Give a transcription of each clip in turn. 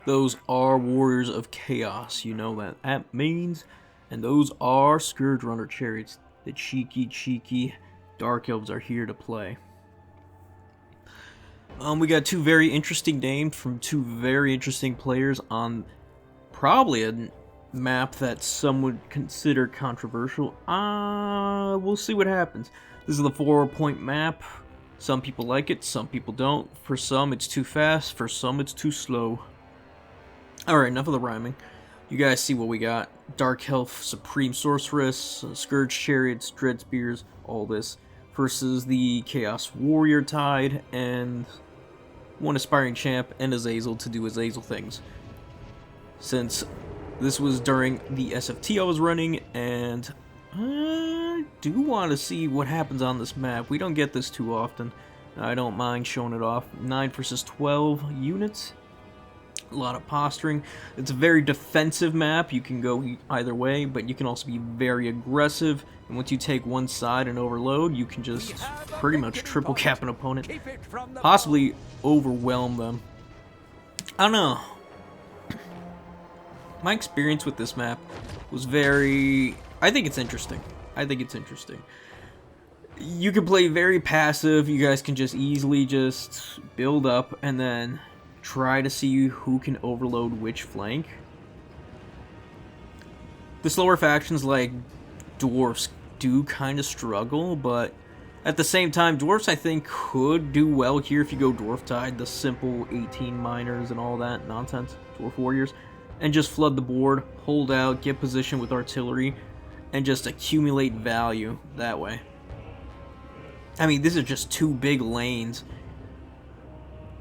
Those are Warriors of Chaos, you know what that means. And those are Scourge Runner Chariots. The cheeky Dark Elves are here to play. We got two very interesting names from two very interesting players on probably a map that some would consider controversial. We'll see what happens. This is the 4-point map. Some people like it, some people don't. For some, it's too fast. For some, it's too slow. Alright, enough of the rhyming. You guys see what we got. Dark Elf, Supreme Sorceress, Scourge Chariots, Dread Spears, all this. Versus the Chaos Warrior Tide, and one Aspiring Champ, and Azazel to do Azazel things. Since this was during the SFT I was running, and I do want to see what happens on this map. We don't get this too often. I don't mind showing it off. 9 versus 12 units. A lot of posturing. It's a very defensive map. You can go either way, but you can also be very aggressive. And once you take one side and overload, you can just pretty much triple cap an opponent. Possibly overwhelm them. I don't know. My experience with this map was very... I think it's interesting. You can play very passive. You guys can just easily just build up and then try to see who can overload which flank. The slower factions like dwarfs do kind of struggle, but at the same time, dwarfs I think could do well here if you go dwarf tide, the simple 18 miners and all that nonsense, dwarf warriors, and just flood the board, hold out, get position with artillery, and just accumulate value that way. I mean, these are just two big lanes.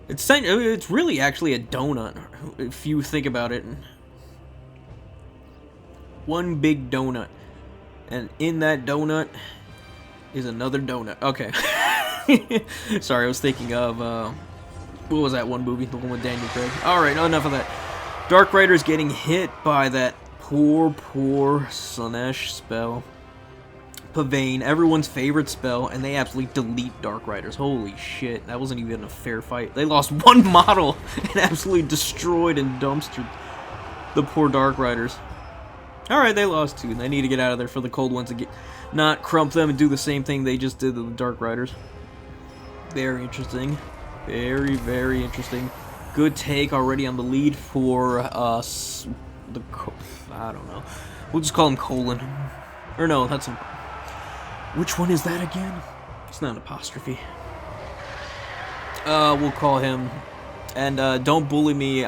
It's really actually a donut, if you think about it. One big donut. And in that donut is another donut. Okay. Sorry, I was thinking of, what was that one movie? The one with Daniel Craig. Alright, enough of that. Dark Rider's getting hit by that poor Slanesh spell. Pavane, everyone's favorite spell, and they absolutely delete Dark Riders. Holy shit, that wasn't even a fair fight. They lost one model and absolutely destroyed and dumpstered the poor Dark Riders. Alright, they lost two. They need to get out of there for the cold ones to not crump them and do the same thing they just did to the Dark Riders. Very interesting. Very interesting. Good take already on the lead for us. I don't know. We'll just call him Colon. Or no, that's a... Which one is that again? It's not an apostrophe. We'll call him. And don't bully me.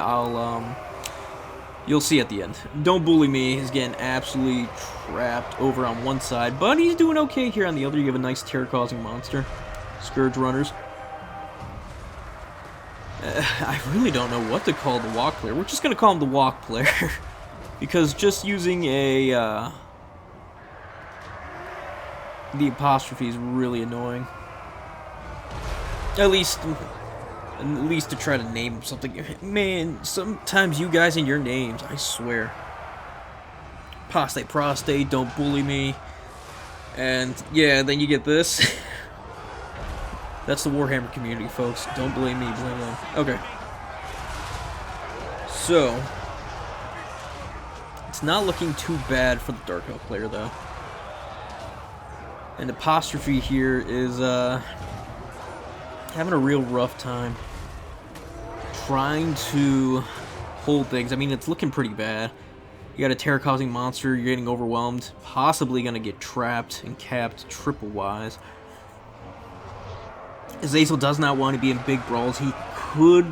You'll see at the end. Don't bully me. He's getting absolutely trapped over on one side, but he's doing okay here on the other. You have a nice terror-causing monster. Scourge Runners. I really don't know what to call the WoC player. We're just gonna call him the WoC player. Because just using a, the apostrophe is really annoying. At least to try to name something. Man, sometimes you guys and your names, I swear. Prostate, don't bully me. And yeah, then you get this. That's the Warhammer community, folks. Don't blame me, blame them. Okay. So, it's not looking too bad for the Dark Elf player, though. And apostrophe here is having a real rough time trying to hold things. I mean, it's looking pretty bad. You got a terror-causing monster, you're getting overwhelmed, possibly gonna get trapped and capped triple-wise. Azazel does not want to be in big brawls. He could...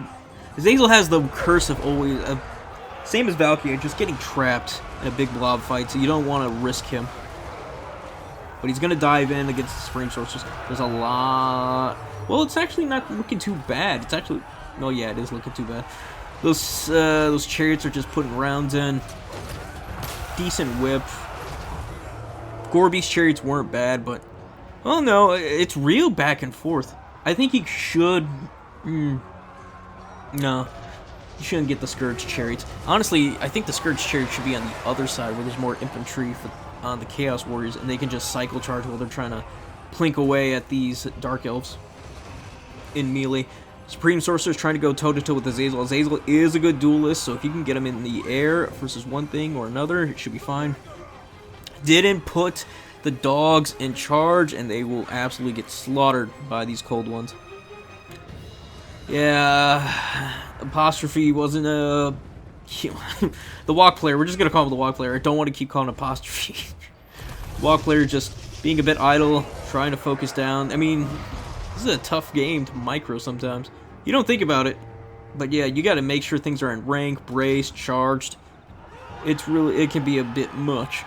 Azazel has the curse of always... same as Valkyrie, just getting trapped in a big blob fight, so you don't want to risk him. But he's going to dive in against the Supreme Sorceress. There's a lot... Well, it's actually not looking too bad. It's actually... No, yeah, it is looking too bad. Those chariots are just putting rounds in. Decent whip. Gorby's chariots weren't bad, but... Oh, no, it's real back and forth. I think he should... No. You shouldn't get the Scourge Chariots. Honestly, I think the Scourge Chariots should be on the other side where there's more infantry on the Chaos Warriors, and they can just cycle charge while they're trying to plink away at these Dark Elves in melee. Supreme Sorcerer's trying to go toe-to-toe with Azazel. Azazel is a good duelist, so if you can get him in the air versus one thing or another, it should be fine. Didn't put the dogs in charge, and they will absolutely get slaughtered by these cold ones. Yeah, Apostrophe wasn't a... the WoC player, we're just going to call him the WoC player. I don't want to keep calling him Apostrophe. WoC player just being a bit idle, trying to focus down. I mean, this is a tough game to micro sometimes. You don't think about it, but yeah, you got to make sure things are in rank, braced, charged. It can be a bit much.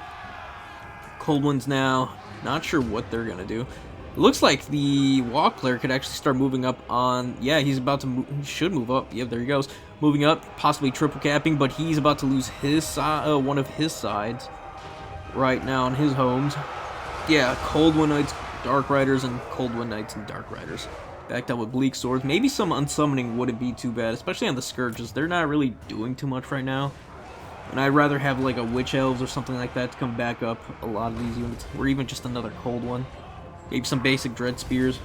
Cold ones now, not sure what they're gonna do. It looks like the WoC player could actually start moving up on. Yeah, he's about to move. He should move up. Yep, there he goes, moving up, possibly triple capping. But he's about to lose his side, one of his sides, right now on his homes. Yeah, Cold One Knights, Dark Riders, and Cold One Knights and Dark Riders. Backed up with Bleak Swords. Maybe some unsummoning wouldn't be too bad, especially on the Scourges. They're not really doing too much right now. And I'd rather have like a Witch Elves or something like that to come back up a lot of these units. Or even just another Cold one. Maybe some basic Dread Spears.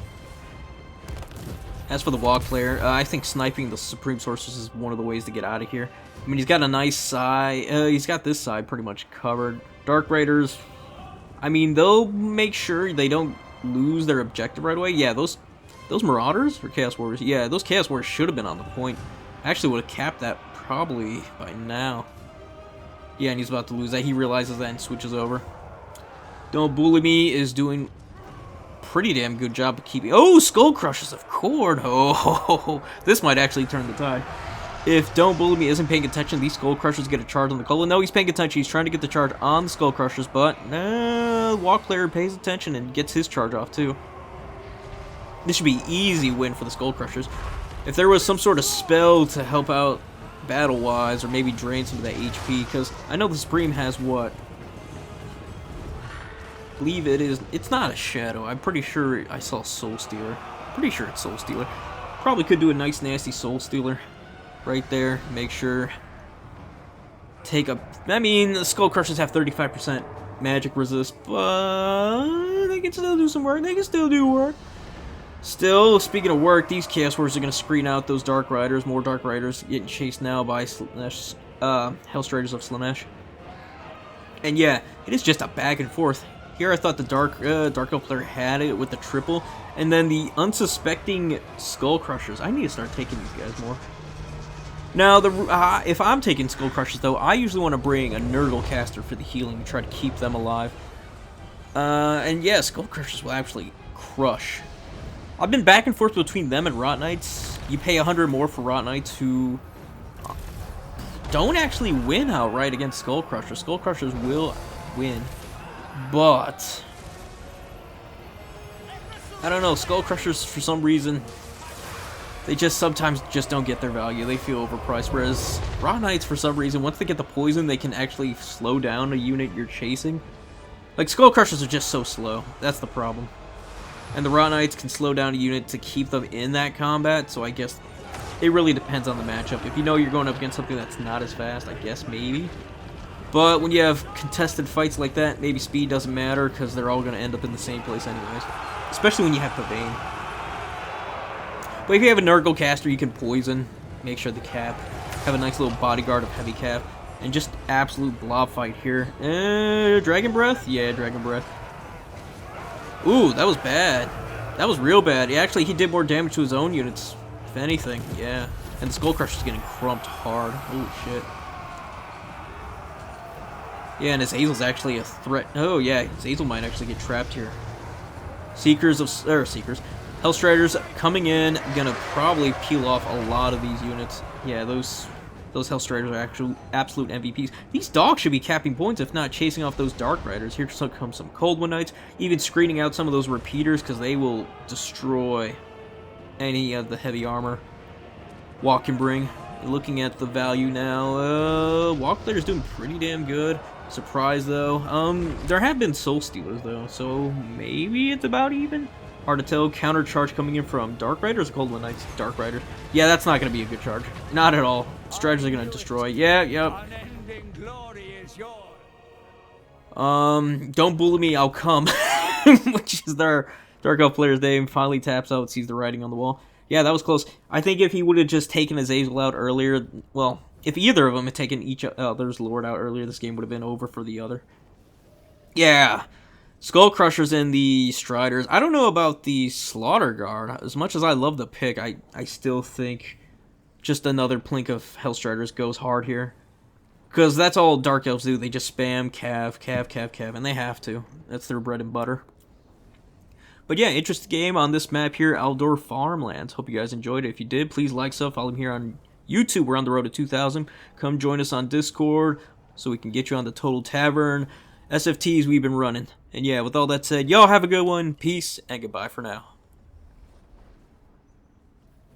As for the WoC player, I think sniping the Supreme Sorceress is one of the ways to get out of here. I mean, he's got a nice side. He's got this side pretty much covered. Dark Raiders, I mean, they'll make sure they don't lose their objective right away. Yeah, those Marauders or Chaos Warriors? Yeah, those Chaos Warriors should have been on the point. Actually would have capped that probably by now. Yeah, and he's about to lose that. He realizes that and switches over. Don't Bully Me is doing pretty damn good job of keeping... Oh, Skull Crushers, of course. Oh, this might actually turn the tide. If Don't Bully Me isn't paying attention, these Skull Crushers get a charge on the Cold. No, he's paying attention. He's trying to get the charge on the Skull Crushers, but WoC player pays attention and gets his charge off too. This should be an easy win for the Skull Crushers. If there was some sort of spell to help out battle-wise, or maybe drain some of that HP, because I know the Supreme has what? I believe it is... It's not a Shadow. I'm pretty sure I saw Soul Stealer. Pretty sure it's Soul Stealer. Probably could do a nice, nasty Soul Stealer right there. Make sure... Take a... I mean, the Skull Crushers have 35% magic resist, but they can still do some work. They can still do work. Still, speaking of work, these Chaos Warriors are going to screen out those Dark Riders. More Dark Riders getting chased now by Slaanesh, Hellstriders of Slaanesh. And yeah, it is just a back and forth. Here I thought the Dark Elf player had it with the triple. And then the unsuspecting Skull Crushers. I need to start taking these guys more. Now, if I'm taking Skull Crushers, though, I usually want to bring a Nurgle caster for the healing to try to keep them alive. And yeah, Skull Crushers will actually crush. I've been back and forth between them and Rot Knights. You pay 100 more for Rot Knights who don't actually win outright against Skull Crushers. Skull Crushers will win, but I don't know. Skull Crushers, for some reason, they just sometimes just don't get their value. They feel overpriced, whereas Rot Knights, for some reason, once they get the poison, they can actually slow down a unit you're chasing. Like, Skull Crushers are just so slow. That's the problem. And the Rot Knights can slow down a unit to keep them in that combat, so I guess it really depends on the matchup. If you know you're going up against something that's not as fast, I guess maybe. But when you have contested fights like that, maybe speed doesn't matter, because they're all going to end up in the same place anyways. Especially when you have Pavane. But if you have a Nurgle caster, you can poison, make sure the cap, have a nice little bodyguard of heavy cap, and just absolute blob fight here. Dragon Breath? Yeah, Dragon Breath. Ooh, that was bad. That was real bad. Actually, he did more damage to his own units, if anything. Yeah. And the Skull Crusher's getting crumped hard. Holy shit. Yeah, and his Azazel's actually a threat. Oh, yeah, his Azazel might actually get trapped here. Seekers. Hellstriders coming in, gonna probably peel off a lot of these units. Yeah, those Hellstriders are actual absolute MVPs. These dogs should be capping points, if not chasing off those Dark Riders. Here comes some Cold One Knights, even screening out some of those repeaters, because they will destroy any of the heavy armor WoC can bring. Looking at the value now, WoC player's doing pretty damn good. Surprise though. There have been Soul Stealers though, so maybe it's about even. Hard to tell. Counter charge coming in from Dark Riders or Cold One Knights? Dark Riders. Yeah, that's not going to be a good charge. Not at all. Strategies are going to destroy. Yeah, yep. Don't bully me, I'll come. Which is their Dark Elf player's name. Finally taps out, sees the writing on the wall. Yeah, that was close. I think if he would have just taken Azazel out earlier, well, if either of them had taken each other's Lord out earlier, this game would have been over for the other. Yeah, Skull Crushers and the Striders. I don't know about the Slaughter Guard. As much as I love the pick, I still think just another Plink of Hellstriders goes hard here. Because that's all Dark Elves do. They just spam cav, and they have to. That's their bread and butter. But yeah, interesting game on this map here, Aldor Farmlands. Hope you guys enjoyed it. If you did, please like, follow me here on YouTube. We're on the road to 2,000. Come join us on Discord so we can get you on the Total Tavern SFTs we've been running. And yeah, with all that said, y'all have a good one. Peace, and goodbye for now.